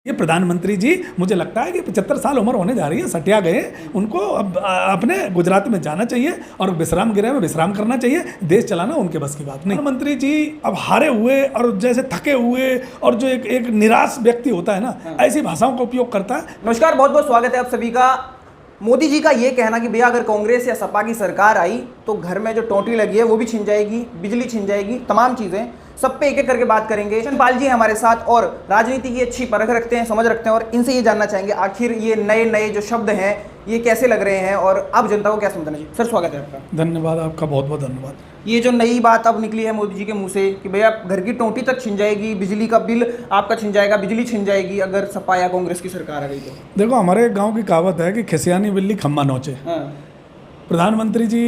ये प्रधानमंत्री जी मुझे लगता है कि 75 साल उम्र होने जा रही है, सटिया गए, उनको अब अपने गुजरात में जाना चाहिए और विश्राम गृह में विश्राम करना चाहिए। देश चलाना उनके बस की बात नहीं। प्रधानमंत्री जी अब हारे हुए और जैसे थके हुए और जो एक निराश व्यक्ति होता है ना, ऐसी भाषाओं का उपयोग करता है। नमस्कार, बहुत बहुत स्वागत है आप सभी का। मोदी जी का ये कहना कि भैया अगर कांग्रेस या सपा की सरकार आई तो घर में जो टोंटी लगी है वो भी छिन जाएगी, बिजली छिन जाएगी, तमाम चीज़ें सब पे एक एक करके बात करेंगे। चंद्रपाल जी हैं हमारे साथ और राजनीति की अच्छी परख रखते हैं, समझ रखते हैं और इनसे ये जानना चाहेंगे आखिर ये नए नए जो शब्द हैं ये कैसे लग रहे हैं और आप जनता को क्या समझना चाहिए। सर स्वागत है आपका। धन्यवाद, आपका बहुत बहुत धन्यवाद। ये जो नई बात अब निकली है मोदी जी के मुंह से कि भैया घर की टोंटी तक छिन जाएगी, बिजली का बिल आपका छिन जाएगा, बिजली छिन जाएगी अगर सपा या कांग्रेस की सरकार आ गई तो। देखो, हमारे गांव की कहावत है कि खिसियानी बिल्ली खम्मा नोचे। प्रधानमंत्री जी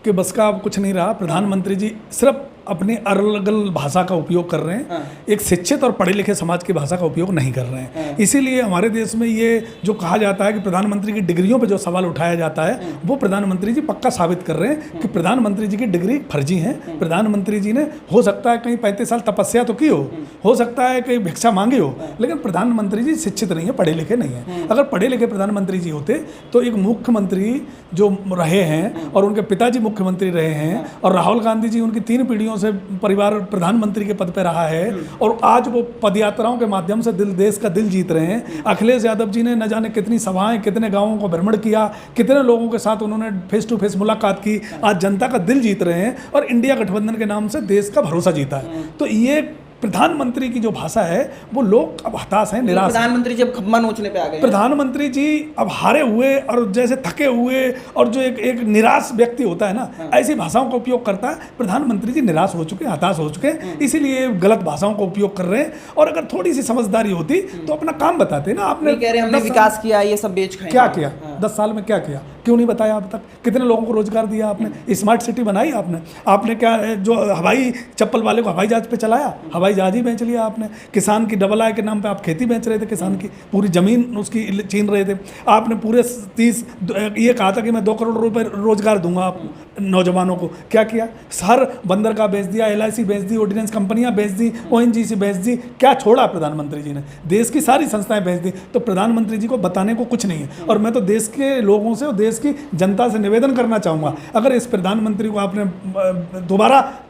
के बस का अब कुछ नहीं रहा। प्रधानमंत्री जी सिर्फ अपनी अलग भाषा का उपयोग कर रहे हैं, एक शिक्षित और पढ़े लिखे समाज की भाषा का उपयोग नहीं कर रहे हैं। इसीलिए हमारे देश में ये जो कहा जाता है कि प्रधानमंत्री की डिग्रियों पे जो सवाल उठाया जाता है वो प्रधानमंत्री जी पक्का साबित कर रहे हैं कि प्रधानमंत्री जी की डिग्री फर्जी है। प्रधानमंत्री जी ने हो सकता है कहीं 35 साल तपस्या तो की हो सकता है कहीं भिक्षा मांगी हो, लेकिन प्रधानमंत्री जी शिक्षित नहीं है, पढ़े लिखे नहीं है। अगर पढ़े लिखे प्रधानमंत्री जी होते तो एक मुख्यमंत्री जो रहे हैं और उनके पिताजी मुख्यमंत्री रहे हैं और राहुल गांधी जी उनकी 3 पीढ़ियों से परिवार प्रधानमंत्री के पद पे रहा है और आज वो पदयात्राओं के माध्यम से देश का दिल जीत रहे हैं। अखिलेश यादव जी ने न जाने कितनी सभाएं, कितने गांवों को भ्रमण किया, कितने लोगों के साथ उन्होंने फेस टू फेस मुलाकात की, आज जनता का दिल जीत रहे हैं और इंडिया गठबंधन के नाम से देश का भरोसा जीता है। तो ये प्रधानमंत्री की जो भाषा है वो लोग अब हताश हैं, निराश। प्रधानमंत्री जी अब खम्मा नोचने पे आ गए। प्रधानमंत्री जी अब हारे हुए और जैसे थके हुए और जो एक निराश व्यक्ति होता है ना, ऐसी भाषाओं का उपयोग करता है। प्रधानमंत्री जी निराश हो चुके हैं, हताश हो चुके हैं, इसीलिए गलत भाषाओं का उपयोग कर रहे हैं। और अगर थोड़ी सी समझदारी होती तो अपना काम बताते ना। आपने कह रहे हमने विकास किया, ये सब बेच खाए, क्या किया 10 साल में, क्या किया, क्यों नहीं बताया अब तक? कितने लोगों को रोजगार दिया आपने? स्मार्ट सिटी बनाई आपने क्या जो हवाई चप्पल वाले को हवाई जहाज पे चलाया, हवाई जहाज ही बेच लिया आपने। किसान की डबल आय के नाम पे आप खेती बेच रहे थे, किसान की पूरी जमीन उसकी छीन रहे थे आपने। पूरे 30 ये कहा था कि मैं 2 करोड़ रुपए रोजगार दूंगा आप नौजवानों को। क्या किया? हर बंदरगाह बेच दिया, LIC बेच दी, ऑर्डिनेंस कंपनियां बेच दी, ONGC बेच दी। क्या छोड़ा प्रधानमंत्री जी ने? देश की सारी संस्थाएं बेच दी। तो प्रधानमंत्री जी को बताने को कुछ नहीं है। और मैं तो देश के लोगों से और देश की जनता से निवेदन करना चाहूँगा, अगर इस प्रधानमंत्री को आपने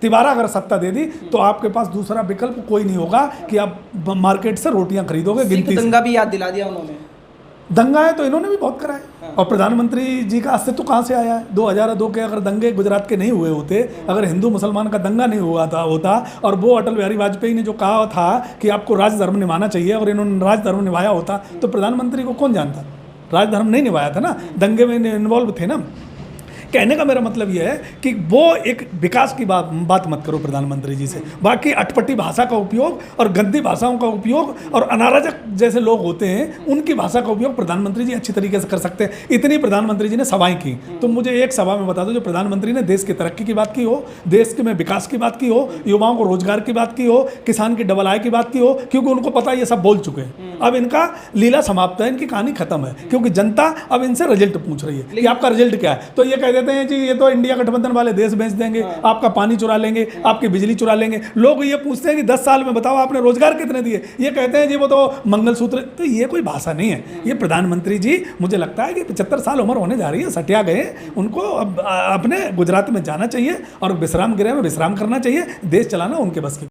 तिबारा अगर सत्ता दे दी तो आपके पास दूसरा विकल्प कोई नहीं होगा कि आप मार्केट से रोटियां खरीदोगे। गिनती दंगा भी याद दिला दिया उन्होंने। दंगा है तो इन्होंने भी बहुत करा है। और प्रधानमंत्री जी का अस्तित्व कहाँ से आया है? 2002 के अगर दंगे गुजरात के नहीं हुए होते, अगर हिंदू मुसलमान का दंगा नहीं हुआ होता और वो अटल बिहारी वाजपेयी ने जो कहा था कि आपको राजधर्म निभाना चाहिए और इन्होंने राजधर्म निभाया होता तो प्रधानमंत्री को कौन जानता? राजधर्म नहीं निभाया था ना, दंगे में इन्वॉल्व थे ना। कहने का मेरा मतलब यह है कि वो एक विकास की बात मत करो प्रधानमंत्री जी से। बाकी अटपटी भाषा का उपयोग और गंदी भाषाओं का उपयोग और अनाराजक जैसे लोग होते हैं उनकी भाषा का उपयोग प्रधानमंत्री जी अच्छी तरीके से कर सकते हैं। इतनी प्रधानमंत्री जी ने सभाएं की, तो मुझे एक सभा में बता दो जो प्रधानमंत्री ने देश की तरक्की की बात की हो, देश के में विकास की बात की हो, युवाओं को रोजगार की बात की हो, किसान की डबल आय की बात की हो, क्योंकि उनको पता है ये सब बोल चुके हैं। अब इनका लीला समाप्त है, इनकी कहानी खत्म है, क्योंकि जनता अब इनसे रिजल्ट पूछ रही है कि आपका रिजल्ट क्या है। तो ये कह देते हैं जी ये तो इंडिया गठबंधन वाले देश बेच देंगे, आपका पानी चुरा लेंगे, आपकी बिजली चुरा लेंगे। लोग ये पूछते हैं कि 10 साल में बताओ आपने रोजगार कितने दिए, ये कहते हैं जी वो तो मंगलसूत्र। तो ये कोई भाषा नहीं है। ये प्रधानमंत्री जी मुझे लगता है कि 75 साल उम्र होने जा रही है, सटिया गए, उनको अब अपने गुजरात में जाना चाहिए और विश्राम गृह में विश्राम करना चाहिए। देश चलाना उनके बस की